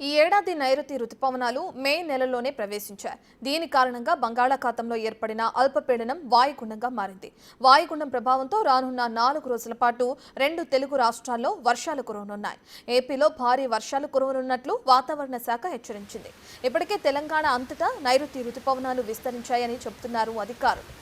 ఈ ఏడాది నైరుతి రుతుపవనాలు మే నెలలోనే ప్రవేశించాయి. దీని కారణంగా బంగాళాఖాతంలో ఏర్పడిన అల్పపీడనం వాయుగుండంగా మారింది. వాయుగుండం ప్రభావంతో రానున్న 4 రోజుల పాటు 2 తెలుగు రాష్ట్రాల్లో వర్షాలు కురవనున్నాయి. ఏపీలో భారీ వర్షాలు కురవనున్నట్లు వాతావరణ శాఖ హెచ్చరించింది. ఇప్పటికే తెలంగాణ అంతటా నైరుతి రుతుపవనాలు విస్తరించాయని చెబుతున్నారు అధికారులు.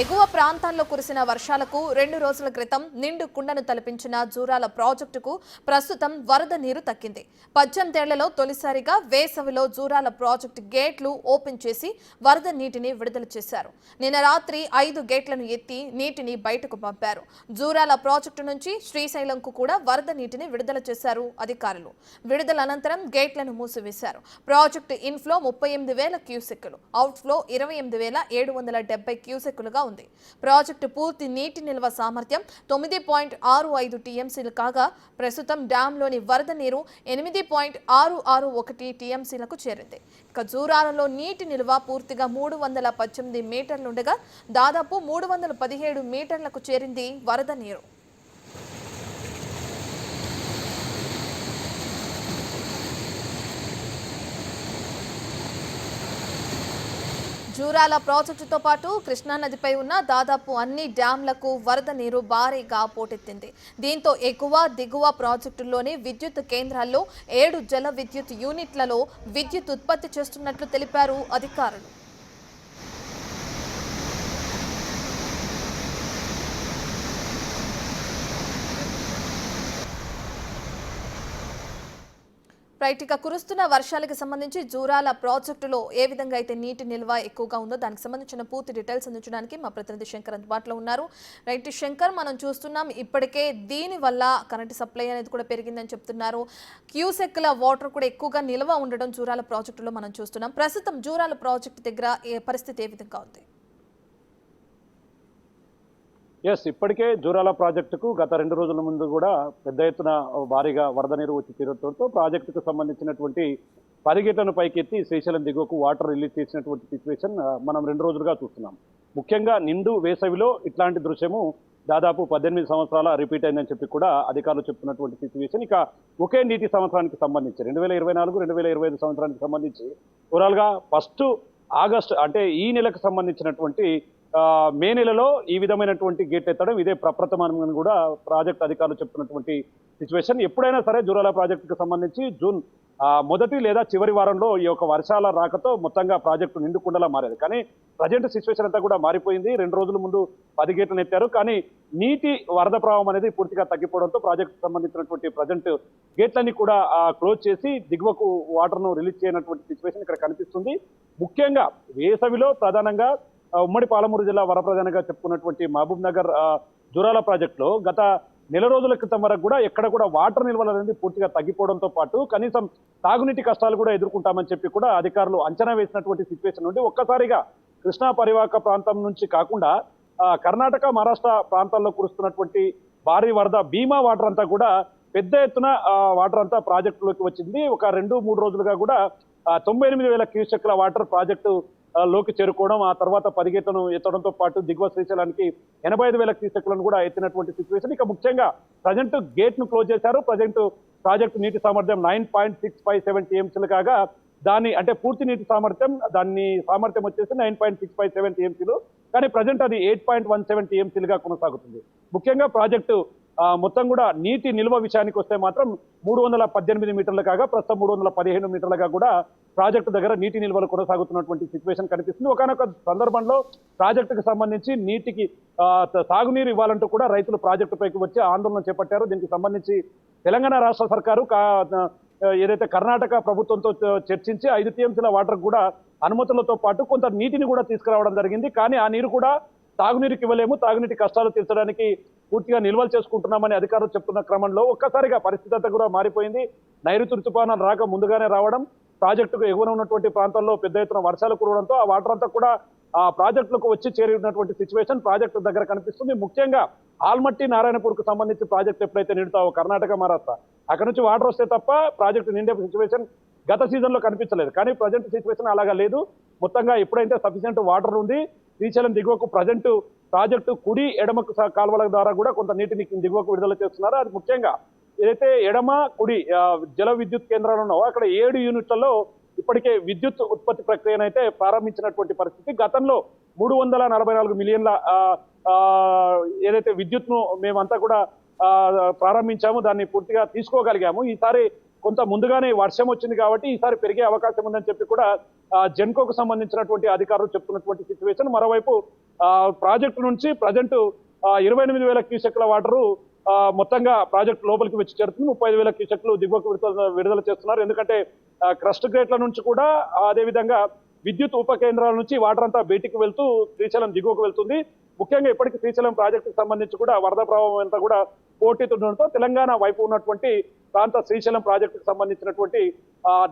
ఎగువ ప్రాంతాల్లో కురిసిన వర్షాలకు 2 రోజుల క్రితం నిండు కుండను తలపించిన జూరాల ప్రాజెక్టుకు ప్రస్తుతం వరద నీరు తగ్గింది. 18 ఏళ్లలో తొలిసారిగా వేసవిలో జూరాల ప్రాజెక్టు గేట్లు ఓపెన్ చేసి వరద నీటిని విడుదల చేశారు. నిన్న రాత్రి 5 గేట్లను ఎత్తి నీటిని బయటకు పంపారు. జూరాల ప్రాజెక్టు నుంచి శ్రీశైలంకు కూడా వరద నీటిని విడుదల చేశారు అధికారులు. విడుదల అనంతరం గేట్లను మూసివేశారు. ప్రాజెక్టు ఇన్ఫ్లో 38,000 క్యూసెక్కులు, అవుట్ఫ్లో 28,770 క్యూసెక్కులుగా ఉంది. ప్రాజెక్టు పూర్తి నీటి నిల్వ సామర్థ్యం 9.65 టీఎంసీలు కాగా ప్రస్తుతం డ్యాంలోని వరద నీరు 8.661 టీఎంసీలకు చేరింది. ఇక జూరాలలో నీటి నిల్వ పూర్తిగా 318 మీటర్లుండగా దాదాపు 317 మీటర్లకు చేరింది వరద నీరు. జూరాల ప్రాజెక్టుతో పాటు కృష్ణానదిపై ఉన్న దాదాపు అన్ని డ్యాంలకు వరద నీరు భారీగా పోటెత్తింది. దీంతో ఎగువ దిగువ ప్రాజెక్టుల్లోని విద్యుత్ కేంద్రాల్లో 7 జల విద్యుత్ యూనిట్లలో విద్యుత్ ఉత్పత్తి చేస్తున్నట్లు తెలిపారు అధికారులు. ఇక కురుస్తున్న వర్షాలకు సంబంధించి జూరాల ప్రాజెక్టులో ఏ విధంగా అయితే నీటి నిల్వ ఎక్కువగా ఉందో దానికి సంబంధించిన పూర్తి డీటెయిల్స్ అందించడానికి మా ప్రతినిధి శంకర్ అందుబాటులో ఉన్నారు. శంకర్, మనం చూస్తున్నాం ఇప్పటికే దీని వల్ల కరెంటు సప్లై అనేది కూడా పెరిగిందని చెప్తున్నారు. క్యూసెక్ల వాటర్ కూడా ఎక్కువగా నిల్వ ఉండడం జూరాల ప్రాజెక్టులో మనం చూస్తున్నాం. ప్రస్తుతం జూరాల ప్రాజెక్టు దగ్గర పరిస్థితి ఏ విధంగా ఉంది? ఇప్పటికే జూరాల ప్రాజెక్టుకు గత 2 రోజుల ముందు కూడా పెద్ద ఎత్తున భారీగా వరద నీరు వచ్చి తీరడంతో ప్రాజెక్టుకు సంబంధించినటువంటి 10 గేట్లను పైకెత్తి శ్రీశైలం దిగువకు వాటర్ రిలీజ్ చేసినటువంటి సిచ్యువేషన్ మనం 2 రోజులుగా చూస్తున్నాం. ముఖ్యంగా నిండు వేసవిలో ఇట్లాంటి దృశ్యము దాదాపు 18 సంవత్సరాల రిపీట్ అయిందని చెప్పి కూడా అధికారులు చెప్తున్నటువంటి సిచ్యువేషన్. ఇక ఒకే నీటి సంవత్సరానికి సంబంధించి 2024-2025 సంవత్సరానికి సంబంధించి ఓవరాల్గా ఫస్ట్ ఆగస్టు అంటే ఈ నెలకు సంబంధించినటువంటి మే నెలలో ఈ విధమైనటువంటి గేట్ ఎత్తడం ఇదే ప్రప్రథమని కూడా ప్రాజెక్ట్ అధికారులు చెప్తున్నటువంటి సిచ్యువేషన్. ఎప్పుడైనా సరే జూరాల ప్రాజెక్టుకు సంబంధించి జూన్ మొదటి లేదా చివరి వారంలో ఈ యొక్క వర్షాల రాకతో మొత్తంగా ప్రాజెక్టు నిండుకుండలా మారేది. కానీ ప్రజెంట్ సిచ్యువేషన్ అంతా కూడా మారిపోయింది. 2 రోజుల ముందు 10 గేట్లను ఎత్తారు, కానీ నీటి వరద ప్రవాహం అనేది పూర్తిగా తగ్గిపోవడంతో ప్రాజెక్టుకు సంబంధించినటువంటి ప్రజెంట్ గేట్లన్నీ కూడా క్లోజ్ చేసి దిగువకు వాటర్ను రిలీజ్ చేయనటువంటి సిచ్యువేషన్ ఇక్కడ కనిపిస్తుంది. ముఖ్యంగా వేసవిలో ప్రధానంగా ఉమ్మడి పాలమూరు జిల్లా వరప్రధానంగా చెప్పుకున్నటువంటి మహబూబ్ నగర్ జూరాల ప్రాజెక్టులో గత నెల రోజుల క్రితం వరకు కూడా ఎక్కడ కూడా వాటర్ నిల్వలు అనేది పూర్తిగా తగ్గిపోవడంతో పాటు కనీసం తాగునీటి కష్టాలు కూడా ఎదుర్కొంటామని చెప్పి కూడా అధికారులు అంచనా వేసినటువంటి సిచ్యువేషన్ నుండి ఒక్కసారిగా కృష్ణా పరివాహక ప్రాంతం నుంచి కాకుండా కర్ణాటక మహారాష్ట్ర ప్రాంతాల్లో కురుస్తున్నటువంటి భారీ వరద భీమా వాటర్ అంతా కూడా పెద్ద ఎత్తున వాటర్ అంతా ప్రాజెక్టులోకి వచ్చింది. ఒక 2-3 రోజులుగా కూడా 98,000 క్యూసెక్ల వాటర్ ప్రాజెక్టు లోకి చేరుకోవడం, ఆ తర్వాత 10 గేట్లను ఎత్తడంతో పాటు దిగువ శ్రీశైలానికి 85,000 క్యూసెక్లను కూడా ఎత్తినటువంటి సిచ్యువేషన్. ఇక ముఖ్యంగా ప్రజెంట్ గేట్ ను క్లోజ్ చేశారు. ప్రజెంట్ ప్రాజెక్టు నీటి సామర్థ్యం 9.657 టీఎంసీలు కాగా దాని అంటే పూర్తి నీటి సామర్థ్యం సామర్థ్యం వచ్చేసి 9.657 టీఎంసీలు, కానీ ప్రజెంట్ అది 8.17 టీఎంసీలుగా కొనసాగుతుంది. ముఖ్యంగా ప్రాజెక్టు మొత్తం కూడా నీటి నిల్వ విషయానికి వస్తే మాత్రం 318 మీటర్లు కాగా ప్రస్తుతం 315 మీటర్లుగా కూడా ప్రాజెక్టు దగ్గర నీటి నిల్వలు కొనసాగుతున్నటువంటి సిచ్యువేషన్ కనిపిస్తుంది. ఒకనొక సందర్భంలో ప్రాజెక్టుకు సంబంధించి నీటికి సాగునీరు ఇవ్వాలంటూ కూడా రైతులు ప్రాజెక్టు పైకి వచ్చి ఆందోళన చేపట్టారు. దీనికి సంబంధించి తెలంగాణ రాష్ట్ర సర్కారు ఏదైతే కర్ణాటక ప్రభుత్వంతో చర్చించి 5 టీఎంసీల వాటర్ కూడా అనుమతులతో పాటు కొంత నీటిని కూడా తీసుకురావడం జరిగింది. కానీ ఆ నీరు కూడా తాగునీరుకి ఇవ్వలేము, తాగునీటి కష్టాలు తీర్చడానికి పూర్తిగా నిల్వలు చేసుకుంటున్నామని అధికారులు చెప్తున్న క్రమంలో ఒక్కసారిగా పరిస్థితి అంతా కూడా మారిపోయింది. నైరుతి ఋతుపవనాలు రాక ముందుగానే రావడం, ప్రాజెక్టుకు ఎగువన ఉన్నటువంటి ప్రాంతాల్లో పెద్ద ఎత్తున వర్షాలు కురవడంతో ఆ వాటర్ అంతా కూడా ప్రాజెక్టులకు వచ్చి చేరినటువంటి సిచ్యువేషన్ ప్రాజెక్టు దగ్గర కనిపిస్తుంది. ముఖ్యంగా ఆల్మట్టి నారాయణపూర్కు సంబంధించి ప్రాజెక్టు ఎప్పుడైతే నిండుతావో కర్ణాటక మహారాష్ట్ర అక్కడ నుంచి వాటర్ వస్తే తప్ప ప్రాజెక్టు నిండే సిచ్యువేషన్ గత సీజన్లో కనిపించలేదు. కానీ ప్రజెంట్ సిచ్యువేషన్ అలాగా లేదు. మొత్తంగా ఎప్పుడైతే సఫిషియెంట్ వాటర్ ఉంది, శ్రీశైలం దిగువకు ప్రజెంట్ ప్రాజెక్టు కుడి ఎడమకు కాలువల ద్వారా కూడా కొంత నీటిని దిగువకు విడుదల చేస్తున్నారు. అది ముఖ్యంగా ఏదైతే ఎడమ కుడి జల విద్యుత్ కేంద్రాలు ఉన్నావో అక్కడ 7 యూనిట్లలో ఇప్పటికే విద్యుత్ ఉత్పత్తి ప్రక్రియనైతే ప్రారంభించినటువంటి పరిస్థితి. గతంలో 344 మిలియన్ల ఏదైతే విద్యుత్ను మేమంతా కూడా ప్రారంభించాము, దాన్ని పూర్తిగా తీసుకోగలిగాము. ఈసారి కొంత ముందుగానే వర్షం వచ్చింది కాబట్టి ఈసారి పెరిగే అవకాశం ఉందని చెప్పి కూడా జెన్కోకు సంబంధించినటువంటి అధికారులు చెప్తున్నటువంటి సిచ్యువేషన్. మరోవైపు ప్రాజెక్టు నుంచి ప్రజెంట్ 28,000 క్యూసెక్ల వాటరు మొత్తంగా ప్రాజెక్టు లోపలికి వచ్చి చేరుతుంది. 35,000 క్యూసెక్లు దిగువకు విడుదల చేస్తున్నారు. ఎందుకంటే క్రస్ట్ గేట్ల నుంచి కూడా అదేవిధంగా విద్యుత్ ఉప కేంద్రాల నుంచి వాటర్ అంతా బయటికి వెళ్తూ శ్రీశైలం దిగువకు వెళ్తుంది. ముఖ్యంగా ఇప్పటికీ శ్రీశైలం ప్రాజెక్టుకు సంబంధించి కూడా వరద ప్రభావం అంతా కూడా పోటీతుండడంతో తెలంగాణ వైపు ఉన్నటువంటి ప్రాంత శ్రీశైలం ప్రాజెక్టుకు సంబంధించినటువంటి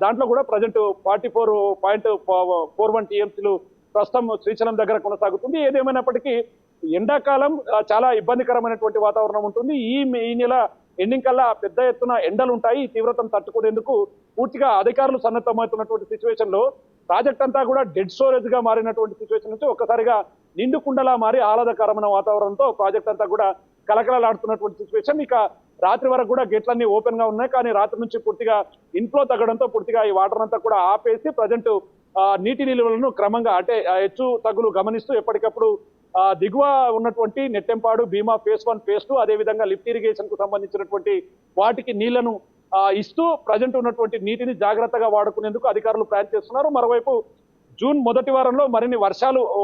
దాంట్లో కూడా ప్రజెంట్ 44.41 టీఎంసీలు ప్రస్తుతం శ్రీశైలం దగ్గర కొనసాగుతుంది. ఏదేమైనప్పటికీ ఎండాకాలం చాలా ఇబ్బందికరమైనటువంటి వాతావరణం ఉంటుంది. ఈ నెల ఎండింగ్ కల్లా పెద్ద ఎత్తున ఎండలు ఉంటాయి. ఈ తీవ్రతను తట్టుకునేందుకు పూర్తిగా అధికారులు సన్నద్ధమవుతున్నటువంటి సిచ్యువేషన్ లో ప్రాజెక్ట్ అంతా కూడా డెడ్ స్టోరేజ్ గా మారినటువంటి సిచ్యువేషన్ నుంచి ఒక్కసారిగా నిండు కుండలా మారి ఆహ్లాదకరమైన వాతావరణంతో ప్రాజెక్ట్ అంతా కూడా కలకలలాడుతున్నటువంటి సిచ్యువేషన్. ఇక రాత్రి వరకు కూడా గేట్లన్నీ ఓపెన్ గా ఉన్నాయి, కానీ రాత్రి నుంచి పూర్తిగా ఇన్ఫ్లో తగ్గడంతో పూర్తిగా ఈ వాటర్ అంతా కూడా ఆపేసి ప్రజెంట్ నీటి నిల్వలను క్రమంగా అంటే హెచ్చు తగ్గులు గమనిస్తూ ఎప్పటికప్పుడు దిగువ ఉన్నటువంటి నెట్టెంపాడు, భీమా ఫేజ్ 1 ఫేజ్ 2 అదేవిధంగా లిఫ్ట్ ఇరిగేషన్ కు సంబంధించినటువంటి వాటికి నీళ్లను ఇస్తూ ప్రజెంట్ ఉన్నటువంటి నీటిని జాగ్రత్తగా వాడుకునేందుకు అధికారులు ప్లాన్ చేస్తున్నారు. మరోవైపు జూన్ మొదటి వారంలో మరిన్ని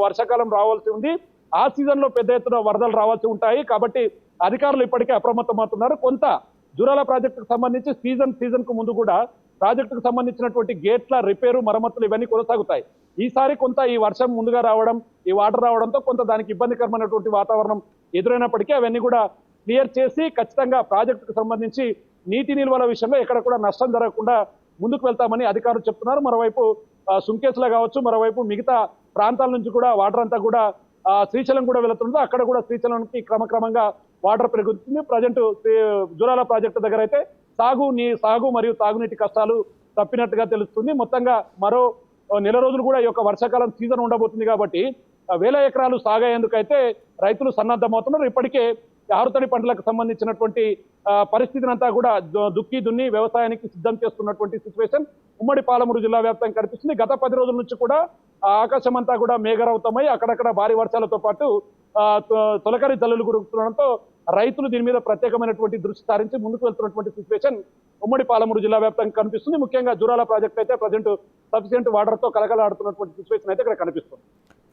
వర్షాకాలం రావాల్సి ఉంది. ఆ సీజన్ లో పెద్ద ఎత్తున వరదలు రావాల్సి ఉంటాయి. కాబట్టి అధికారులు ఇప్పటికే అప్రమత్తమవుతున్నారు. కొంత జూరాల ప్రాజెక్టుకు సంబంధించి సీజన్ కు ముందు కూడా ప్రాజెక్టుకు సంబంధించినటువంటి గేట్ల రిపేరు, మరమ్మతులు ఇవన్నీ కొనసాగుతాయి. ఈసారి కొంత ఈ వర్షం ముందుగా రావడం, ఈ వాటర్ రావడంతో కొంత దానికి ఇబ్బందికరమైనటువంటి వాతావరణం ఎదురైనప్పటికీ అవన్నీ కూడా క్లియర్ చేసి ఖచ్చితంగా ప్రాజెక్టుకు సంబంధించి నీటి నిల్వల విషయంలో ఎక్కడ కూడా నష్టం జరగకుండా ముందుకు వెళ్తామని అధికారులు చెప్తున్నారు. మరోవైపు సుంకేసులో కావచ్చు, మరోవైపు మిగతా ప్రాంతాల నుంచి కూడా వాటర్ అంతా కూడా శ్రీశైలం కూడా వెళుతుందో అక్కడ కూడా శ్రీశైలంకి క్రమక్రమంగా వాటర్ పెరుగుతుంది. ప్రజెంట్ జూరాల ప్రాజెక్టు దగ్గర అయితే సాగు మరియు తాగునీటి కష్టాలు తప్పినట్టుగా తెలుస్తుంది. మొత్తంగా మరో నెల రోజులు కూడా ఈ యొక్క వర్షాకాలం సీజన్ ఉండబోతుంది కాబట్టి 1000 ఎకరాలు సాగేందుకైతే రైతులు సన్నద్ధమవుతున్నారు. ఇప్పటికే ఆరుతడి పంటలకు సంబంధించినటువంటి పరిస్థితిని అంతా కూడా దున్ని వ్యవసాయానికి సిద్ధం చేస్తున్నటువంటి సిచ్యువేషన్ ఉమ్మడి పాలమూరు జిల్లా వ్యాప్తంగా కనిపిస్తుంది. గత 10 రోజుల నుంచి కూడా ఆకాశం అంతా కూడా మేఘరవుతమై అక్కడక్కడ భారీ వర్షాలతో పాటు తొలకరి జల్లులు కురుస్తుండడంతో రైతులు దీని మీద ప్రత్యేకమైనటువంటి దృష్టి సారించి ముందుకు వెళ్తున్నటువంటి సిచ్యువేషన్ ఉమ్మడి పాలమూరు జిల్లా వ్యాప్తంగా కనిపిస్తుంది. ముఖ్యంగా జూరాల ప్రాజెక్ట్ అయితే ప్రజెంట్ సఫిషియెంట్ వాటర్ తో కలకలాడుతున్నటువంటి సిచ్యువేషన్ అయితే ఇక్కడ కనిపిస్తుంది.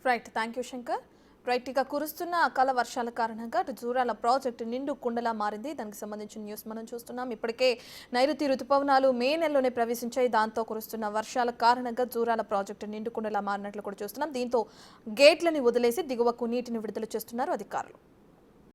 Right, thank you Shankar. Right, ఇక కురుస్తున్న అకాల వర్షాల కారణంగా జూరాల ప్రాజెక్టు నిండు కుండలా మారింది. దానికి సంబంధించిన న్యూస్ మనం చూస్తున్నాం. ఇప్పటికే నైరుతి రుతుపవనాలు మే నెలలోనే ప్రవేశించాయి. దాంతో కురుస్తున్న వర్షాల కారణంగా జూరాల ప్రాజెక్టు నిండు కుండలా మారినట్లు కూడా చూస్తున్నాం. దీంతో గేట్లని వదిలేసి దిగువకు నీటిని విడుదల చేస్తున్నారు అధికారులు.